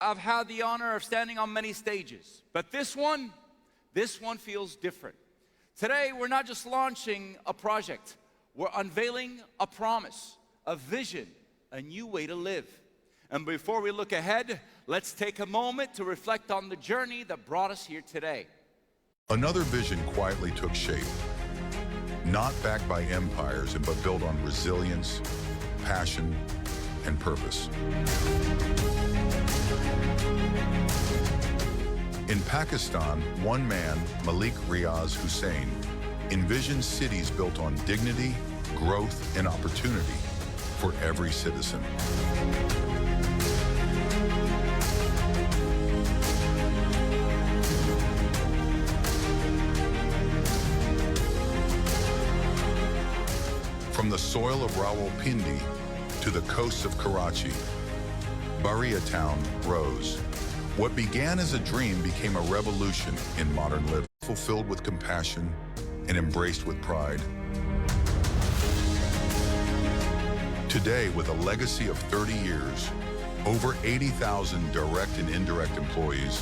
I've had the honor of standing on many stages, but this one feels different. Today, we're not just launching a project, we're unveiling a promise, a vision, a new way to live. And before we look ahead, let's take a moment to reflect on the journey that brought us here today. Another vision quietly took shape, not backed by empires, but built on resilience, passion, and purpose. In Pakistan, one man, Malik Riaz Hussain, envisioned cities built on dignity, growth, and opportunity for every citizen. From the soil of Rawalpindi to the coasts of Karachi, Bahria Town rose. What began as a dream became a revolution in modern living, fulfilled with compassion and embraced with pride. Today, with a legacy of 30 years, over 80,000 direct and indirect employees,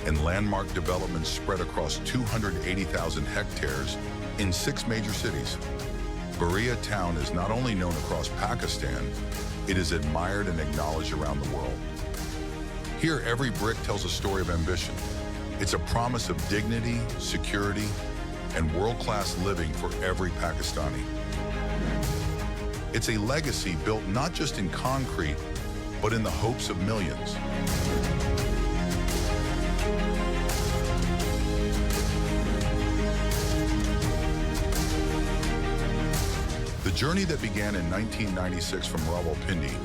and landmark developments spread across 280,000 hectares in 6 major cities, Bahria Town is not only known across Pakistan, it is admired and acknowledged around the world. Here, every brick tells a story of ambition. It's a promise of dignity, security, and world-class living for every Pakistani. It's a legacy built not just in concrete, but in the hopes of millions. The journey that began in 1996 from Rawalpindi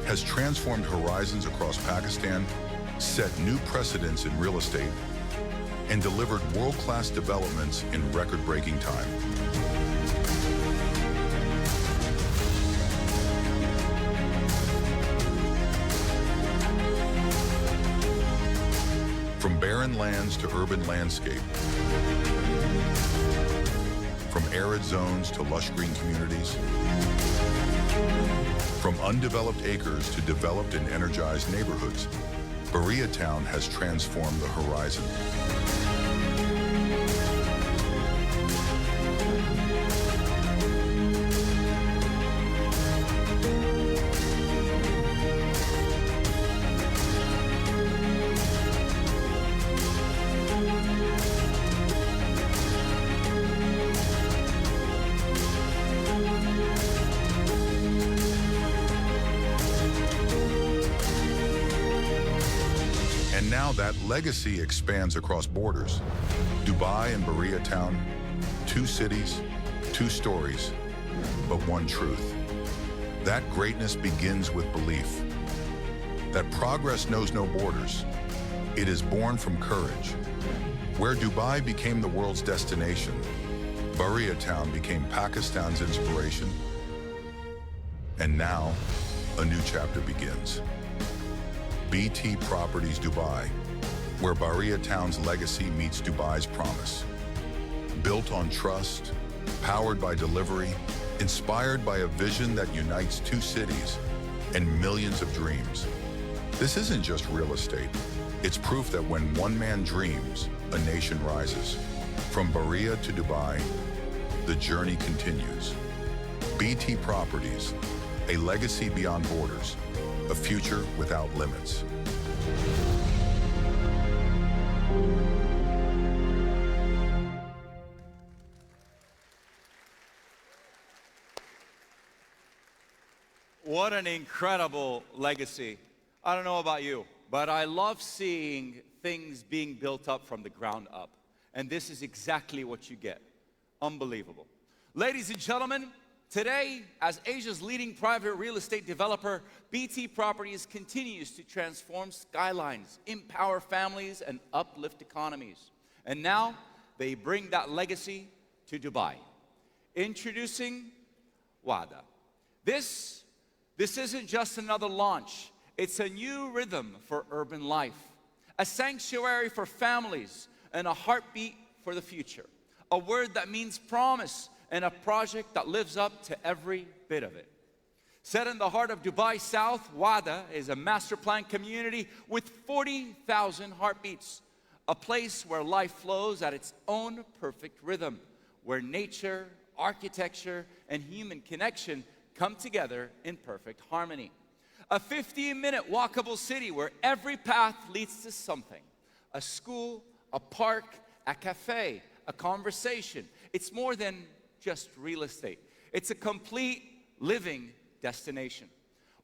has transformed horizons across Pakistan, set new precedents in real estate, and delivered world-class developments in record-breaking time. From barren lands to urban landscape, from arid zones to lush green communities, from undeveloped acres to developed and energized neighborhoods, Bahria Town has transformed the horizon. And now that legacy expands across borders. Dubai and Bahria Town, 2 cities, 2 stories, but one truth. That greatness begins with belief. That progress knows no borders. It is born from courage. Where Dubai became the world's destination, Bahria Town became Pakistan's inspiration. And now, a new chapter begins. BT Properties Dubai, where Bahria Town's legacy meets Dubai's promise. Built on trust, powered by delivery, inspired by a vision that unites 2 cities and millions of dreams. This isn't just real estate. It's proof that when one man dreams, a nation rises. From Bahria to Dubai, the journey continues. BT Properties, a legacy beyond borders, a future without limits. What an incredible legacy. I don't know about you, but I love seeing things being built up from the ground up. And this is exactly what you get. Unbelievable. Ladies and gentlemen, today, as Asia's leading private real estate developer, BT Properties continues to transform skylines, empower families, and uplift economies. And now, they bring that legacy to Dubai. Introducing WAADA. This isn't just another launch. It's a new rhythm for urban life, a sanctuary for families, and a heartbeat for the future. A word that means promise and a project that lives up to every bit of it. Set in the heart of Dubai South, WAADA is a master plan community with 40,000 heartbeats. A place where life flows at its own perfect rhythm, where nature, architecture, and human connection come together in perfect harmony. A 15-minute walkable city where every path leads to something. A school, a park, a cafe, a conversation. It's more than just real estate. It's a complete living destination.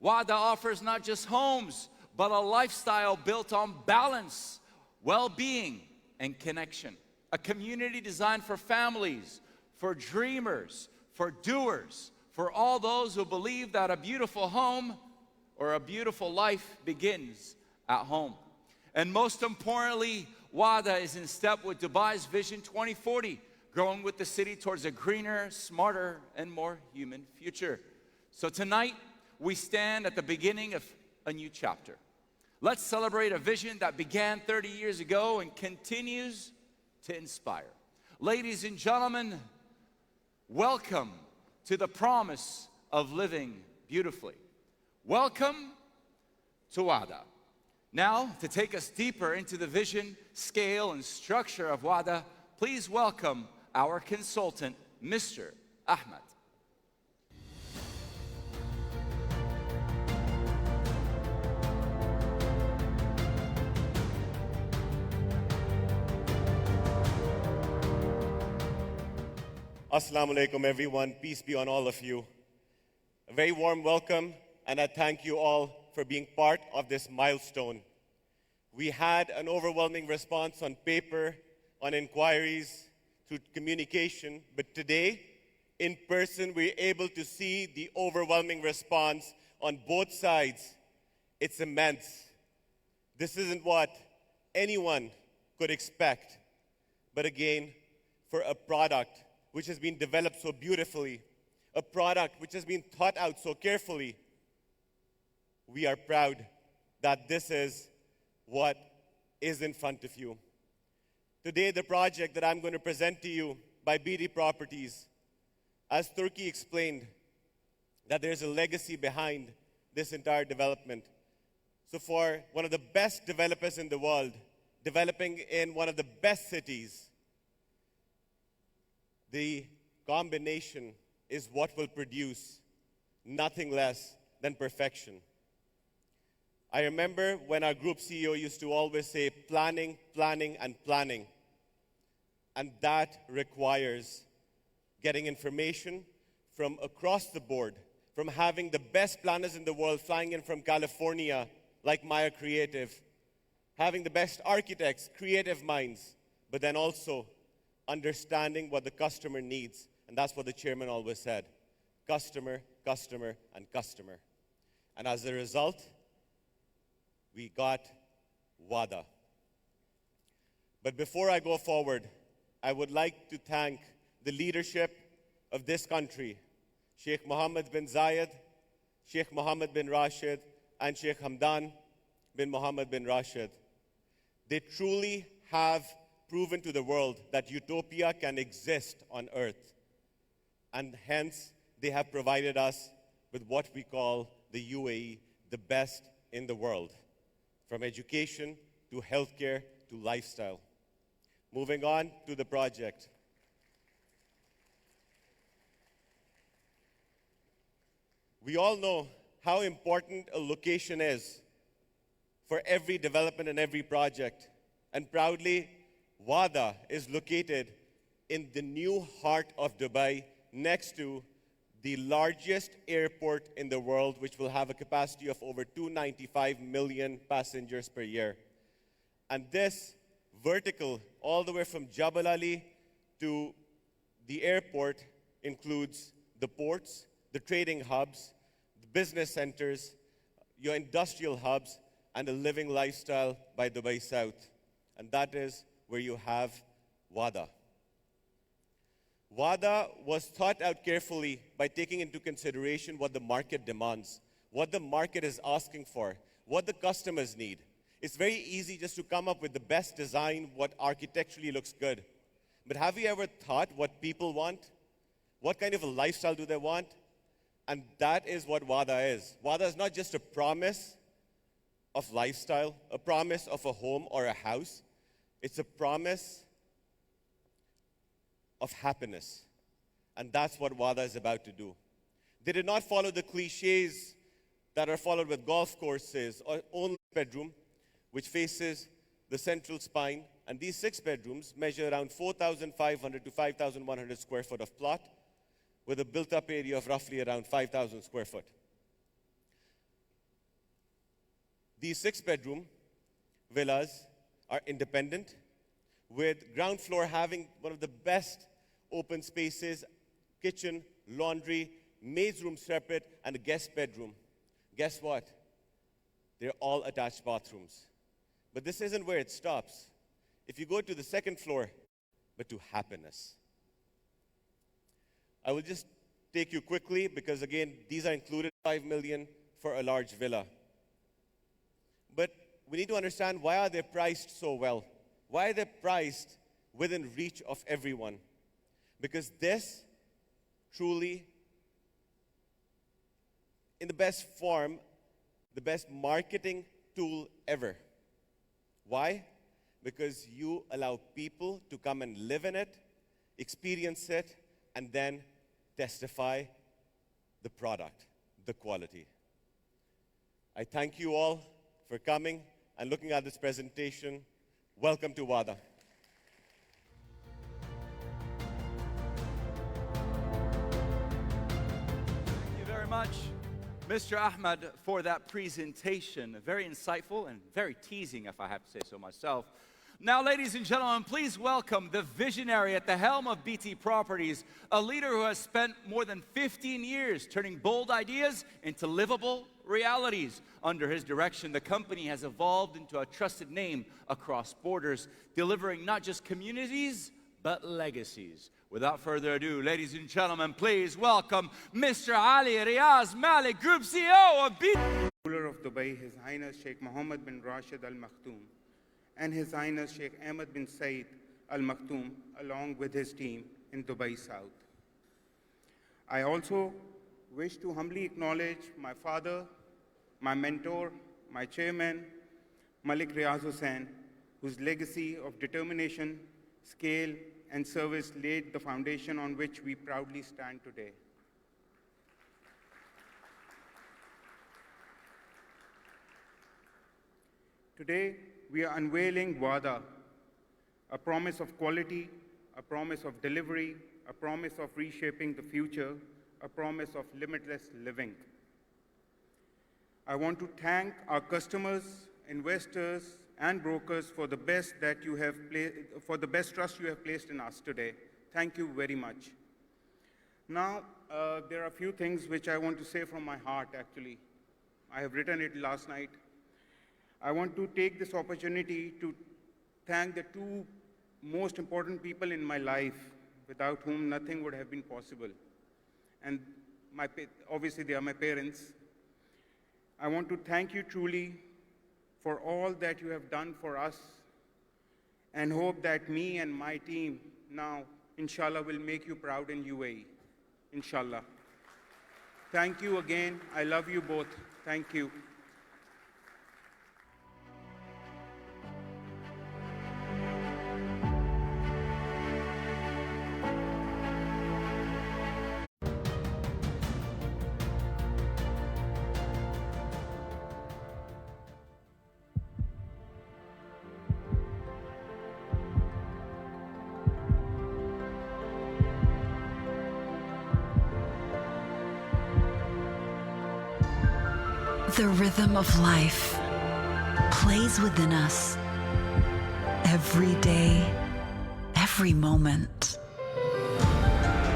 WAADA offers not just homes, but a lifestyle built on balance, well-being, and connection. A community designed for families, for dreamers, for doers, for all those who believe that a beautiful home or a beautiful life begins at home. And most importantly, WAADA is in step with Dubai's Vision 2040, growing with the city towards a greener, smarter, and more human future. So tonight, we stand at the beginning of a new chapter. Let's celebrate a vision that began 30 years ago and continues to inspire. Ladies and gentlemen, welcome to the promise of living beautifully. Welcome to WAADA. Now, to take us deeper into the vision, scale, and structure of WAADA, please welcome our consultant, Mr. Ahmed. Assalamu alaikum everyone, peace be on all of you. A very warm welcome, and I thank you all for being part of this milestone. We had an overwhelming response on paper, on inquiries, through communication, but today, in person, we're able to see the overwhelming response on both sides. It's immense. This isn't what anyone could expect, but again, for a product which has been developed so beautifully, a product which has been thought out so carefully, we are proud that this is what is in front of you. Today, the project that I'm going to present to you by BD Properties, as Turkey explained, that there's a legacy behind this entire development. So for one of the best developers in the world, developing in one of the best cities, the combination is what will produce nothing less than perfection. I remember when our group CEO used to always say, planning, planning, and planning. And that requires getting information from across the board, from having the best planners in the world flying in from California, like Maya Creative, having the best architects, creative minds, but then also understanding what the customer needs. And that's what the chairman always said, customer, customer, and customer. And as a result, we got WAADA. But before I go forward, I would like to thank the leadership of this country, Sheikh Mohammed bin Zayed, Sheikh Mohammed bin Rashid, and Sheikh Hamdan bin Mohammed bin Rashid. They truly have proven to the world that utopia can exist on earth. And hence, they have provided us with what we call the UAE, the best in the world, from education to healthcare to lifestyle. Moving on to the project. We all know how important a location is for every development and every project. And proudly, WAADA is located in the new heart of Dubai, next to the largest airport in the world, which will have a capacity of over 295 million passengers per year. And this vertical, all the way from Jabal Ali to the airport, includes the ports, the trading hubs, the business centers, your industrial hubs, and a living lifestyle by Dubai South. And that is where you have WAADA. WAADA was thought out carefully by taking into consideration what the market demands, what the market is asking for, what the customers need. It's very easy just to come up with the best design, what architecturally looks good. But have you ever thought what people want What kind of a lifestyle do they want? And that is what WAADA is. WAADA is not just a promise of lifestyle, a promise of a home or a house. It's a promise of happiness. And that's what WAADA is about to do. They did not follow the cliches that are followed with golf courses or only bedroom, which faces the central spine. And these 6 bedrooms measure around 4,500 to 5,100 square foot of plot, with a built-up area of roughly around 5,000 square foot. These 6-bedroom villas are independent, with ground floor having one of the best open spaces, kitchen, laundry, maid's room separate, and a guest bedroom. Guess what? They're all attached bathrooms. But this isn't where it stops. If you go to the 2nd floor, but to happiness. I will just take you quickly because, again, these are included, $5 million for a large villa. But we need to understand, why are they priced so well? Why are they priced within reach of everyone? Because this truly, in the best form, the best marketing tool ever. Why? Because you allow people to come and live in it, experience it, and then testify the product, the quality. I thank you all for coming and looking at this presentation. Welcome to WAADA. Thank you very much, Mr. Ahmed, for that presentation. Very insightful and very teasing, if I have to say so myself. Now, ladies and gentlemen, please welcome the visionary at the helm of BT Properties, a leader who has spent more than 15 years turning bold ideas into livable realities. Under his direction, the company has evolved into a trusted name across borders, delivering not just communities, but legacies. Without further ado, ladies and gentlemen, please welcome Mr. Malik Riaz, Malik Group CEO of BT. Ruler of Dubai, His Highness Sheikh Mohammed bin Rashid Al Maktoum, and His Highness Sheikh Ahmed bin Saeed Al Maktoum, along with his team in Dubai South. I also wish to humbly acknowledge my father, my mentor, my chairman, Malik Riaz Hussain, whose legacy of determination, scale, and service laid the foundation on which we proudly stand today. Today, we are unveiling WAADA, a promise of quality, a promise of delivery, a promise of reshaping the future, a promise of limitless living. I want to thank our customers, investors, and brokers for the best trust you have placed in us today. Thank you very much. Now, there are a few things which I want to say from my heart, actually. I have written it last night. I want to take this opportunity to thank the 2 most important people in my life, without whom nothing would have been possible. And obviously, they are my parents. I want to thank you truly for all that you have done for us, and hope that me and my team now, inshallah, will make you proud in UAE. Inshallah. Thank you again. I love you both. Thank you. The rhythm of life plays within us every day, every moment.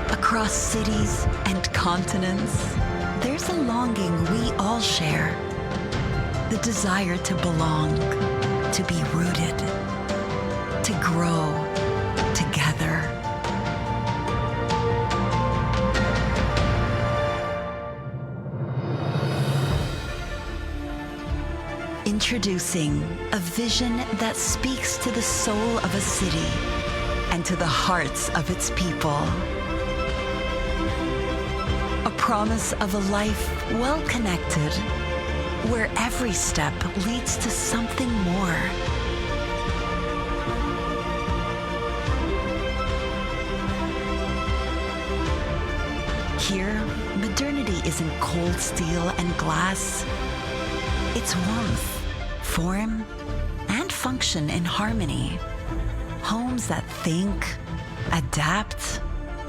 Across cities and continents, there's a longing we all share. The desire to belong, to be rooted, to grow together. Introducing a vision that speaks to the soul of a city and to the hearts of its people. promise of a life well connected, where every step leads to something more. Here, modernity isn't cold steel and glass. It's warmth, form, and function in harmony. Homes that think, adapt,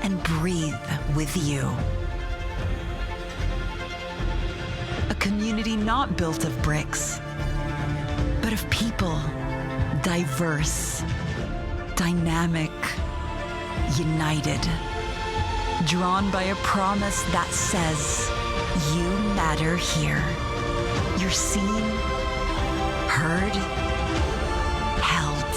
and breathe with you. A community not built of bricks, but of people, diverse, dynamic, united, drawn by a promise that says, you matter here. You're seen, heard, held.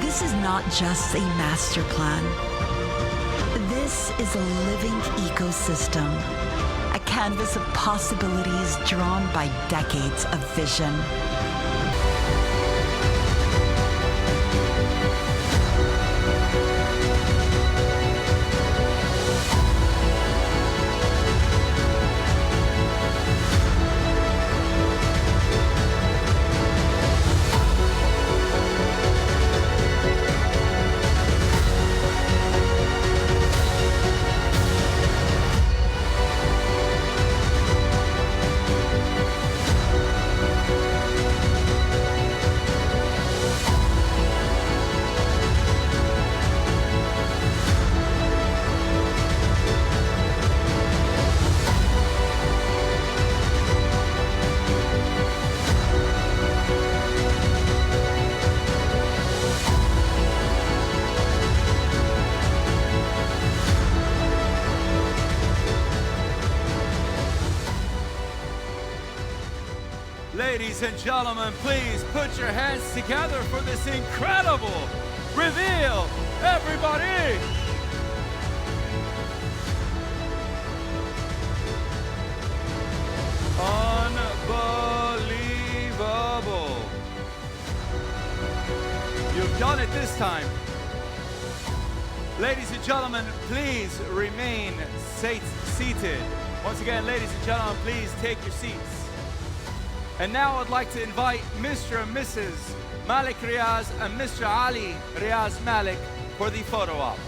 This is not just a master plan. This is a living ecosystem, a canvas of possibilities drawn by decades of vision. Ladies and gentlemen, please put your hands together for this incredible reveal. Everybody! Unbelievable. You've done it this time. Ladies and gentlemen, please remain seated. Once again, ladies and gentlemen, please take your seats. And now I'd like to invite Mr. and Mrs. Malik Riaz and Mr. Ali Riaz Malik for the photo op.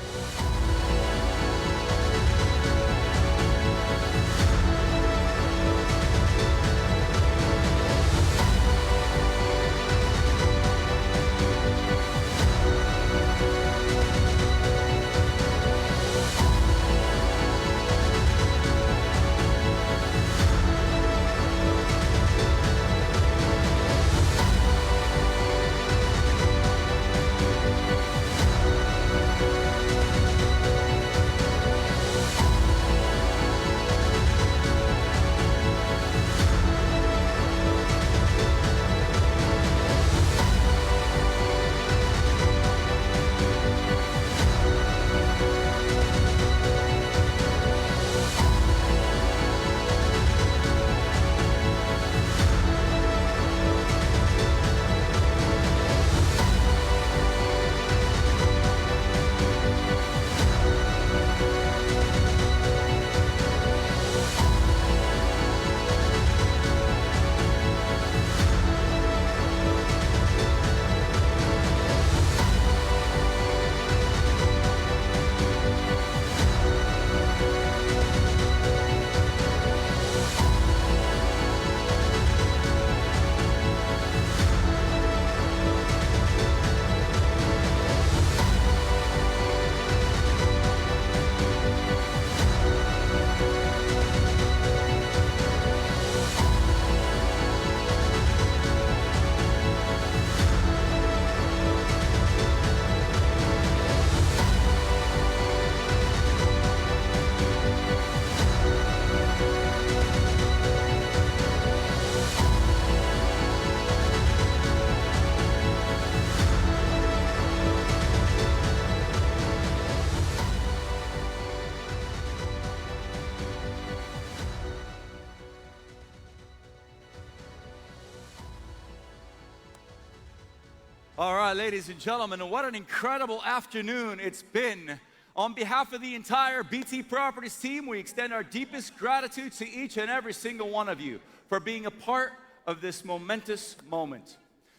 All right, ladies and gentlemen, what an incredible afternoon it's been On behalf of the entire BT Properties team, we extend our deepest gratitude to each and every single one of you for being a part of this momentous moment.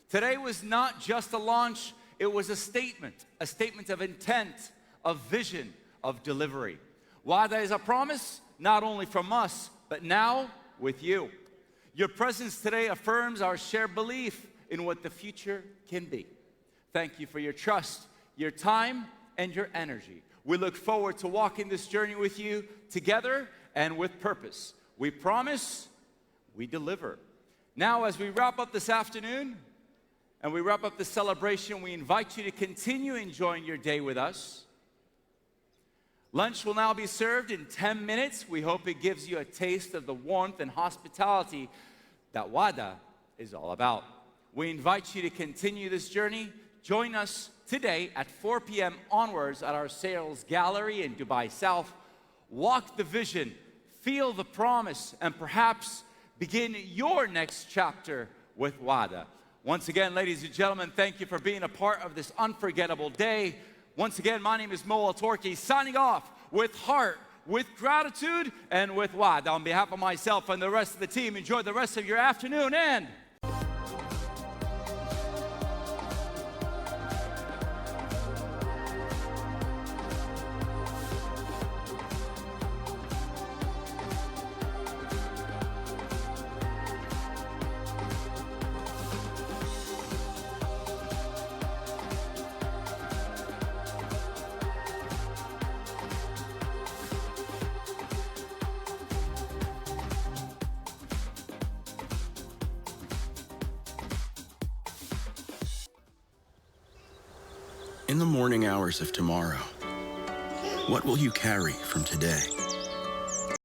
Today was not just a launch, it was a statement of intent, of vision, of delivery. WAADA is a promise, not only from us, but now with you. Your presence today affirms our shared belief in what the future can be. Thank you for your trust, your time, and your energy. We look forward to walking this journey with you together and with purpose. We promise, we deliver. Now, as we wrap up this afternoon and we wrap up the celebration, we invite you to continue enjoying your day with us. Lunch will now be served in 10 minutes. We hope it gives you a taste of the warmth and hospitality that WAADA is all about. We invite you to continue this journey. Join us today at 4 p.m. onwards at our sales gallery in Dubai South. Walk the vision, feel the promise, and perhaps begin your next chapter with WAADA. Once again, ladies and gentlemen, thank you for being a part of this unforgettable day. Once again, my name is Mo Al-Torki, signing off with heart, with gratitude, and with WAADA. On behalf of myself and the rest of the team, enjoy the rest of your afternoon and In the morning hours of tomorrow, what will you carry from today?